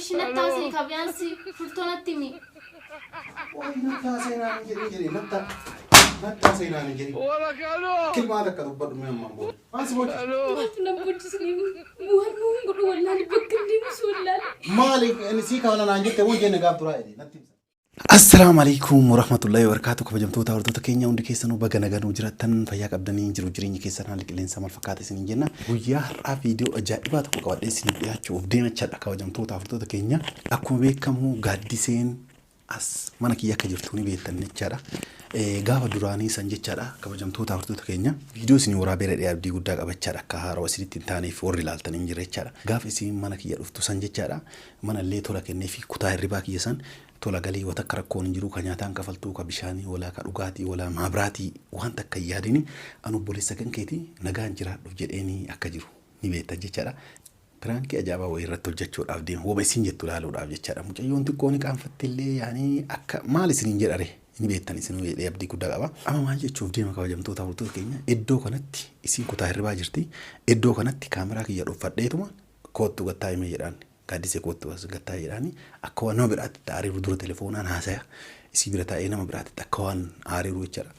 إيش نتاسي كابيانسي فرتونة تيمي نتاسي نان جري نتاسي نان جري ولا كانوا كل ما ذكر ضبط من مامبول ما سمعت نبغى تسلم مو ولا بكلي مش ولا مالك نسيك ولا نانجت مو جن قاب ترايدي السلام عليكم ورحمة الله وبركاته كفجمتوتا وردوتا كينيا وندي كيسانو بغنغان وجراتن فياك أبداني جريني كيسان هالك إلين سامال فكاتي سنين جنة ويا رأى فيديو أجائبات وقوات سنين بيهاتشو وفدينا تشاد كفجمتوتا وردوتا كينيا أكو بيكمو غاديسين as mana kiyya akka jirtuuni beektan jechaadha. Gaafa duraanii san jechaadha kabajamtoota hordoftoota keenya viidiyoo isin waraabee dheeraa abdii guddaa qabachaadha akka haarawa isinitti hin taaneef warri ilaaltan hin jirre jechaadha. Gaafa isin mana kiyya dhuftu san jechaadha mana illee tola kennee fi kutaa hirribaa kiyya san tola galii wata akka rakkoon hin jiru ka nyaataan kafaltuu ka bishaanii walaa ka dhugaatii walaa maabiraatii waan takka yaadini anu obboleessa kan keetii nagaan jiraadhuuf jedheeni akka jiru ni beektan jechaadha. Pranki ajaa'ibaa wayii irratti hojjechuudhaaf deema. Woba isin jettu ilaaluudhaaf jechaadha. Mucayyoon xiqqoon qaanfattillee yaani akka maal isiniin jedhare ni beektan isinuu jedhee abdii guddaa qaba. Amma maal jechuuf deema kabajamtoota hordoftoota keenya iddoo kanatti isin kutaa hirribaa jirti. Iddoo kanatti kaameraa kiyya dhuunfadheetuma koottu gattaa himee jedhaan gaaddisee koottu gattaa jedhaani akka waan nama biraatti aariiru dura telefoonaan haasaya isii bira taa'ee nama biraatti akka waan aariiru jechaadha.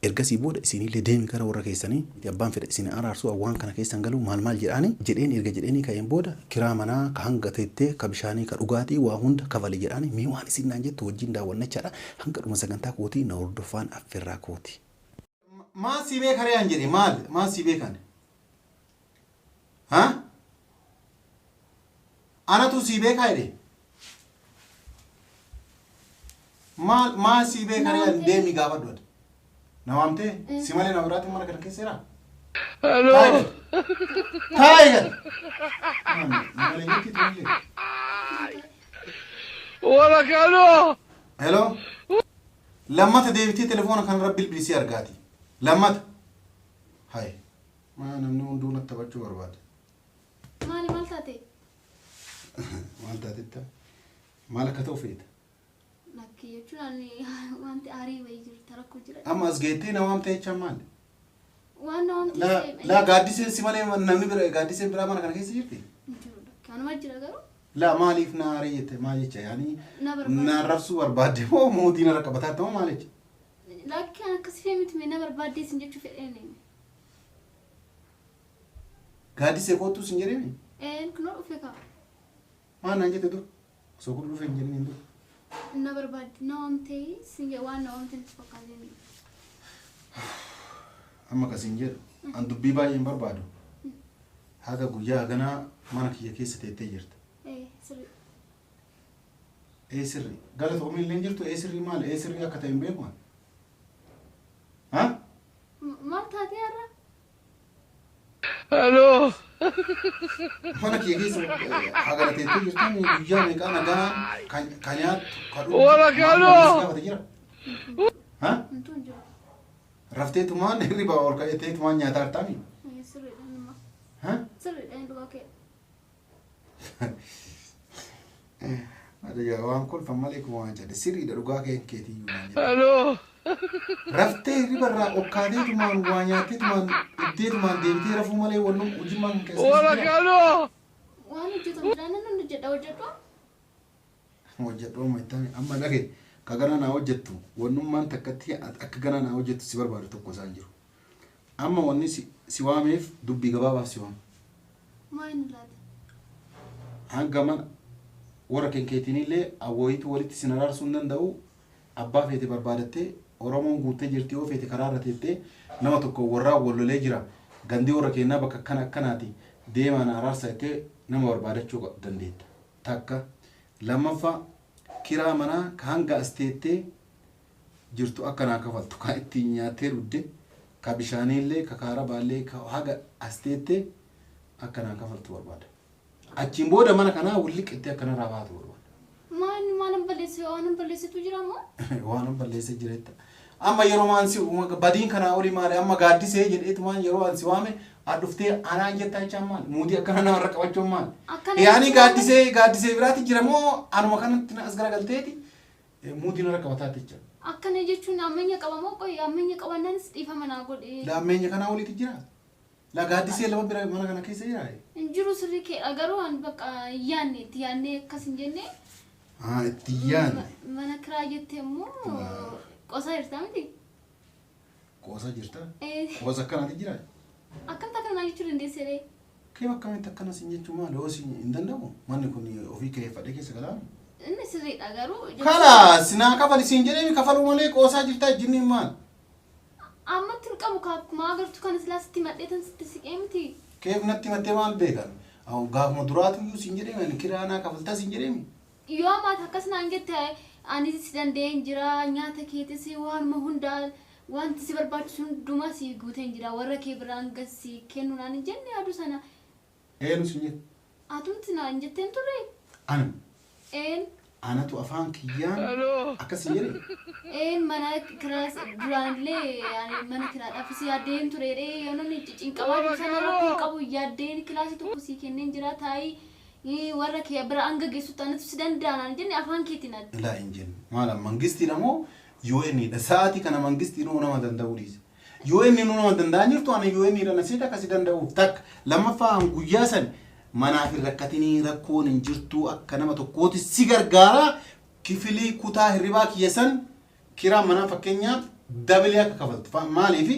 Ergasii booda isinillee deemi gara warra keessanii abbaan fedha isin araarsuu waan kana keessan galu maal jedhaani jedheen erga jedheenii ka'een booda kiraa manaa ka hanga teettee ka bishaanii ka dhugaatii waa hunda kafali jedhaani mee waan isin naan jettu wajjin daawwannachaadha hanga dhuma sagantaa kootii na hordofaan affirraa kooti. Maa si beekare aan jedhe maal si beekan? Ha? Anatu si beekaa jedhe? Maal si beekare aan deemi gaafadhu. Nawamte, simale na urati mana kan kesera. Hello. Tiger. Male yiki tuli. ولا كانوا. Hello. لما تديبتي تلفون كان ربي البليسي أرجعتي. لما هاي. ما نمنون دون التوجه ورباد. مال تاتي. مال تاتي تا. مالك توفيت. لكن يجولني وانت عاري ويجر تركوا جرا. أما أزجيتي نوام تيجي وانا لا قاديسين سمالي نمني برا قاديسين برا ما نكان كيسي جرتي. كانوا ما جرا قالوا. لا ماليف نارية ما يجي يعني نعرفسو وربادي مو مودينا ركبتها تو مالك. لكن أنا كسفي متمنى وربادي سنجت في الإني. قاديسين كوتو سنجريني. كنور أفكار. ما نانجي تدو سوكو لو فنجريني ندو. نبرباد نومتي سنجوان نومتي نتفقدني. أما كسنجر أن دبي باي بربادو. هذا قويا أنا ما نكيا كيس تيجرت. سري. سري. قالت أمي اللي نجرتو سري مال سري أكتئب بيكون. ها؟ ما تهدي أرا. Hello. ما نكيا كيس حاجة تيجرت تاني قويا ميكانا جانا كانيات. ولا كانوا. ها؟ رفتي تمان هري باور كاي تي تمان نياتار تامي سري أنا ها سري أنا بقولك هذا جوان كل فمالك وان جد سري دروغا كيتي Hello. رفتي هري برا اوكادي تمان وانياتي تمان ادي تمان ديبتي رفو مالي ولو وجمان كيس ولا كانوا. وانا جيت أنا نجد وجدوا ميتامي اما نغي كغنا نا وجدتو ونم مان تكتي اكغنا نا وجدتو سيبر بارو تو كوسانجرو اما وني سيواميف دبي غبابا سيوام ما ينلاد هانغمان وركن كيتيني لي اويت وليت سينرار سنن داو ابا فيتي بربادتي اورمون غوتي جيرتي او فيتي قرارتي نما تو ورا ولو ليجرا غاندي وركينا بك كناتي ديما نا راسيتي نما بربادچو دنديت تاكا لما فا كرا منا كهانغا استيتي جرتو أكنا كفلتو كايتينيا تيرودي كابيشاني لي ككاربا لي كهاغا استيتي أكنا كفلتو ورباد أجيمبودا منا كنا وليك إنتي أكنا رابات ورباد ما نبلسي تجرمو وانا بلسي جريتا أما يرومانسي بدين كنا أولي ماري أما قادي سيجن إتمان يرومانسي وامي أدفتي أنا جتا جمال مودي أكنا نورك وجمال يعني قادي سي براتي جرمو أنا ما كان تناسقرا قلتي مودي نورك وتاتي جم أكنا جتشون أمني كوامو كوي أمني كوانان ستيفا مناقول لا أمني كنا أولي تجرا La gaaddisee lama bira mana kana keessa jira. Injiru sirrii kee agaruu an bakka yaanne akkas hin jenne. Itti yaanne. Mana kiraa jettee immoo qosaa jirtaa miti? Qosa jirta? Qosa akkanaati jira? Akkamitti akkanaa jechuu dandeessee? Kee akkamitti akkanas hin jechuun maali? Hoosii hin danda'amu? Manni kun ofii kireeffadhee keessa galaa? Inni sirriidha garuu. Kalaas naa kafali siin jedhee kafaluu malee qoosaa jirtaa jinniin maal? Ammatti hin qabu akkuma agartu kana silaasitti madheetan sitti siqee miti. Keef natti maddee maal beekan? Gaafuma duraatu iyyuu siin jedhee kiraa naa kafaltaa siin jedhee? Yoo ammaati akkas naan jette ani si danda'een jira nyaata keetis waanuma hundaa wanti si barbaachisu hundumaa si guuteen jira warra kee biraan gassi kennu naan hin jenne aduu sana. Eenyu siin jette? Atumti naan jetteen turre? Anam. Anatu afaan kiyyaan akkas jedhe? Mana kiraas duraanillee mana kiraadhaaf si yaaddeen tureedhe yoo namni cinqabaa sana rakkoo qabu yaaddeen kilaasii tokko si kenneen jira taa'ii warra kee bira hanga geessutti anatu si danda'an jenne afaan keetiin adda. Laa hin jennu. Maala mangistiidha moo UN'dha? Sa'aatii kana mangistii nuu nama danda'uu dhiise. UN nuu nama danda'an jirtu ana UN'dha na seeta akkasii danda'uuf takka lammaffaan guyyaa san manaa fi rakkatinii rakkoon hin jirtu akka nama tokkooti si gargaara kifilii kutaa hirribaa kiyyasan kiraa manaa fakkeenyaaf dabalee akka kafaltu maaliif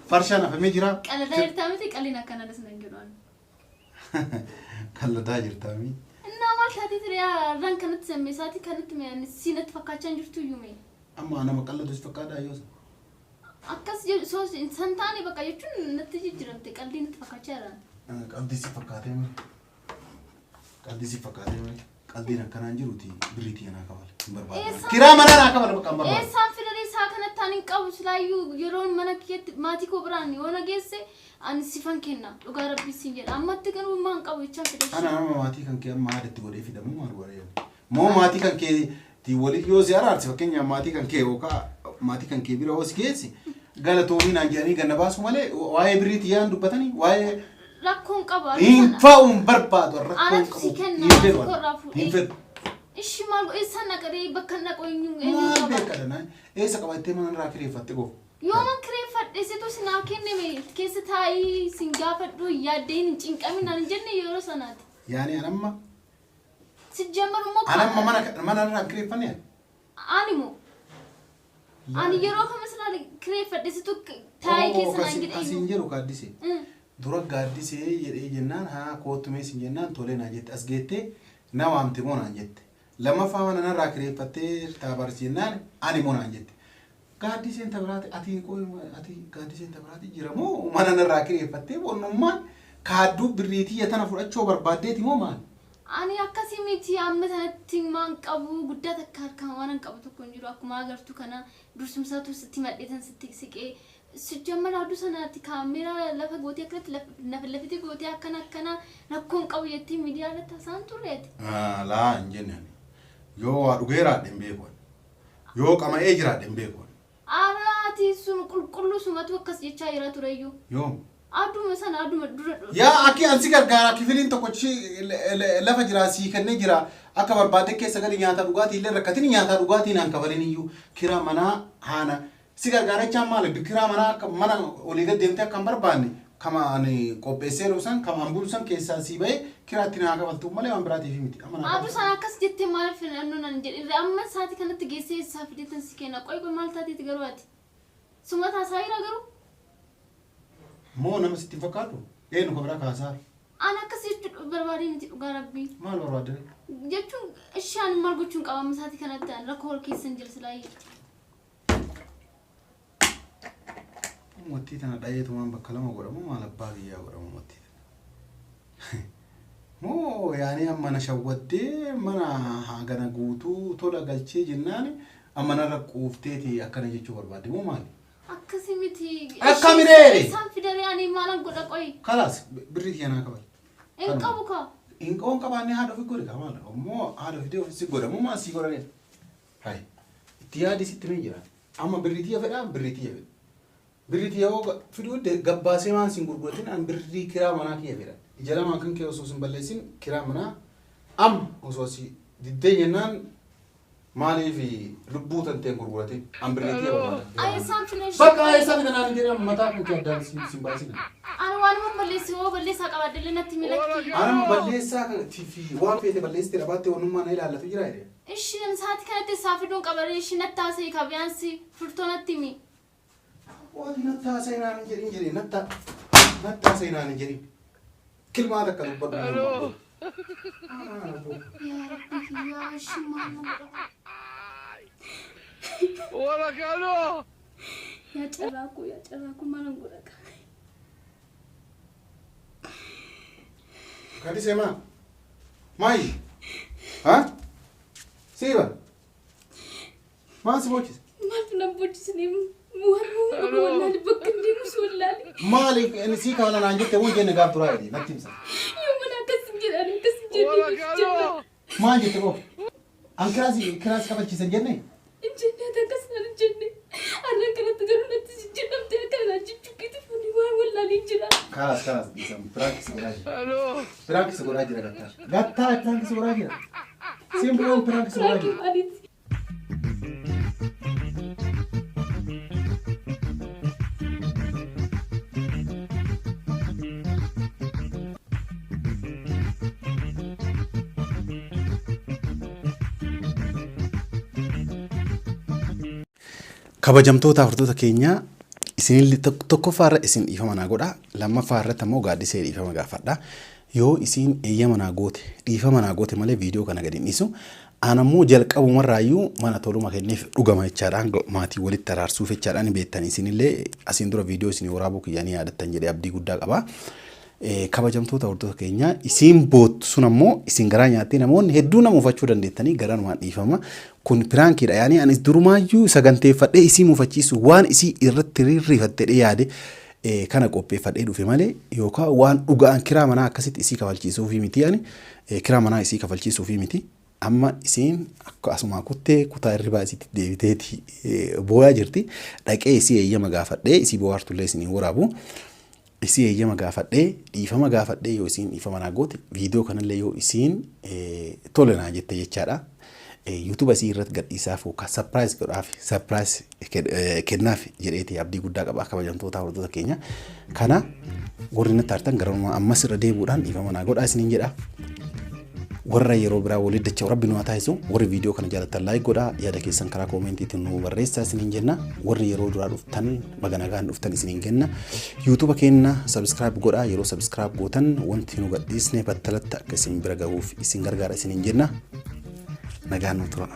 farshaan hafamee jira. Qaladaa jirtaa miti qalliin akkana dasnan jedhaan. Qaladaa jirtaa miti. Innaa maal taatee ture irraan kanatti sammeessaati kanatti siinatti fakkaachaa jirtu iyyuu. Amma nama qalladus fakkaadhaa yoo akkas san taane bakka jechuun natti jijjiiramte qalbii natti fakkaachaa jira. Qalbii si fakkaatee malee. Qalbii si fakkaatee malee. Qalbiin akkanaan jiruuti birriitii kanaa kabala. Hin barbaadu. Kiraa manaa naa kabala bakka hin barbaadu. Eessaan fidalee isaa kanatti ani hin qabu silaayyuu yeroon mana kiyyaatti maatii koo biraan yoo nageesse ani sifan kenna dhugaa rabbii siin jedha ammatti garuu maan qabu jechaa fidachuu. Ana nama maatii kan kee amma haadatti godhee fidamu maal godhee moo maatii kan kee ti waliif yoo si araarse fakkeenyaaf maatii kan kee yookaan maatii kan kee bira hoos geessi galatoomii naan jedhanii ganna baasu malee waa'ee birriitii yaan dubbatanii waa'ee rakkoon qaba. Hin fa'uun barbaadu rakkoon qabu. Hin fedhu. Ishi maal eessa naqaree bakka naqoo eenyu maal beekadha eessa qabattee mana irraa kireeffatte goofu. Yoo man kireeffadhe situ sinaa kenname keessa taa'ii sin gaafadhu yaaddeen hin cinqaminaan hin jenne yeroo sanaati. Yaani anamma. Sijjamar immoo anamma mana irraa kireeffanne. Animo. Ani yeroo kama sinaa kireeffadhe situ taa'ii keessa naan jedhee. Asiin jiru gaaddisee. Dura gaaddisee jedhee jennaan haa kootumee sin jennaan tolee naa jette as geettee na waamte moo naan jette. Lammaffaa mana narraa kireeffattee taabarsi jennaan ani moo naan jette. Gaaddiseen tabiraati ati gaaddiseen tabiraati jira moo mana narraa kireeffattee boonnummaan kaadduu birriitii yatana fudhachuu barbaaddeeti moo maal? Ani akkasii miti amma sanatti maan qabu guddaa takka harkaan waan qabu tokko hin jiru akkuma agartu kana dursumsaatu sitti madheetan sitti siqee sijjamar aduu sanaatti kaameeraa lafa gootee akkanatti lafiti gootee akkana rakkoon qabu jettee miidiyaa irratti haasaan turreeti. Laa hin jennaan yoo waa dhugeeraadhe hin beekuun yoo qama'ee jiraadhe hin beekuun. Araati sun qulqulluu sumatu akkas jechaa jira tureyyuu. Yoom? Aduma sana aduma dura. Yaa akki ansi gargaara kifiliin tokkochi lafa jira sii kennee jira akka barbaadde keessa gali nyaata dhugaatii illee rakkatiin nyaata dhugaatii naan kabalin iyyuu kiraa manaa haana si gargaarachaan maali kiraa manaa mana olii gad deemtee akka hin barbaanne kama ani qopheessee dhusan kama hambulsan keessaa sii bahee kiraatti naa kabaltu malee waan biraatiif miti. Aduu sana akkas jettee maal filannoo nan jedhe amma saati kanatti geessee isaa fideetan si kenna qoy maal taateeti garuu ati suma taasaa jira garuu. Moo nama sitti fakkaatu eenyu ka biraa kaasaa. Ana akkas jechuudha barbaadee miti dhugaa rabbii. Maal barbaadde? Jechuun ishaan maal gochuun qaba amma saati kanatti rakkoo wal keessa hin jirsi laayee. Motii tana dhayeetu waan bakka lama godhamu maal abbaa biyyaa godhamu motii tana. Moo yaani amma na shawwaddee mana hagana guutuu tola galchee jennaan amma narra quufteeti akkana jechuu barbaadde moo maali? Akkasii miti. Akkamireere? Isaan fidalee ani maalan godha qoyi. Kalaas birrii tiyanaa qabal. Hin qabu ka. Hin qabuun qabaannee haadha ofii godhe qabaala. Ammoo haadha ofii ofii si godhamu maa si godhanee? Hai itti yaadi sitti mee jira. Amma birrii tiya fedhaa birrii tiya fedha. Birrii tiya hoo fiduu gabbaasee maan sin gurguratin an birrii kiraa manaa kiyya fedha. Ija lamaan kan kee osoo sin balleessin kiraa manaa amma osoo si diddee jennaan مالي في لبوت أنت غرغرتي أمبريتي ولا أي سام فينيش بقى أي سام أنا نجري متى كنت أدرس سيمباسين أنا وانا بليس هو بليس أقعد لنا تملك أنا بليسا في وان في بليس ترباتي ونما نيل على تجرا إيش نسات كانت تسافرون قبل إيش نتاسي كابيانسي فرتونا تيمي وادي نتا سينا نجري نتا سينا نجري كل ما ذكر بدو الو يا ربي يا شمال ولك الو يا تراكو ما نقولك كادي سيما ماي ها سيبا ما سيبوتش ما بنبوتشني مو والله بكندي مش والله مالك نسيك ولا انا جبت وين جينا قاب ترايدي نتمسك يوم انا كسجل ولك الو ما جبت بو ان كراس قبل شي سجنني الجنة تكسر الجنة أنا كنت تقولون تسجل أنا جبت فوني والله ليجرا خلاص بيسم براكس وراجي الو براكس وراجي غتا براكس وراجي سيمبل براكس وراجي kabajamtoota hordoftoota keenya isin tokko faarra isin dhiifama naa godha lammaffaa irratti ammoo gaaddisee dhiifama gaafadha yoo isin eeyyama naa goote malee viidiyoo kana gadi dhiisu anammoo jalqabumarraayyuu mana toluma kenneef dhugama jechaadhaan maatii walitti araarsuuf jechaadhaan beektan isinillee asiin dura viidiyoo isin waraabuu kiyyanii yaadattan jedhee abdii guddaa qaba. Kabajamtoota hordoftoota keenya isin boottu sun ammoo isin garaa nyaattee namoonni hedduu nama ufachuu dandeettanii garaan waan dhiifama kun piraankiidha yaani anis durumaayyuu saganteeffadhee isii mufachiisu waan isii irratti rirrifattee yaade kana qopheeffadhee dhufe malee yookaan waan dhugaan kiraa manaa akkasitti isii kafalchiisuuf miti yaani kiraa manaa isii kafalchiisuuf miti amma isin akkasuma kuttee kutaa hirribaa isitti deebiteeti booyaa jirti dhaqee isii eeyyama gaafadhee isii boo'aartullee isin waraabu. Isi eeyyama gaafadhee dhiifama gaafadhee yoo isin dhiifama naa goote viidiyoo kanallee yoo isin tole naa jette jechaadha. YouTube asii irratti gadhiisaaf yookaan surprise kennaaf jedheeti abdii guddaa qaba kabajamtoota hordoftoota keenya. Kana warri natti artan garuma ammas irra deebuudhaan dhiifama naa godhaa isiniin jedha. Warra yeroo biraa waliin dachaa rabbi nu haa taasisu warri viidiyoo kana jaalatan laayik godhaa yaada keessan karaa koomentiitiin nu barreessaa isiniin jenna warri yeroo duraa dhuftan baganagaan dhuftan isiniin kenna YouTube keenya subscribe godhaa yeroo subscribe gootan wanti nu gadhiisne battalatti akka isin bira gahuuf isin gargaara isiniin jenna nagaan nu turaa.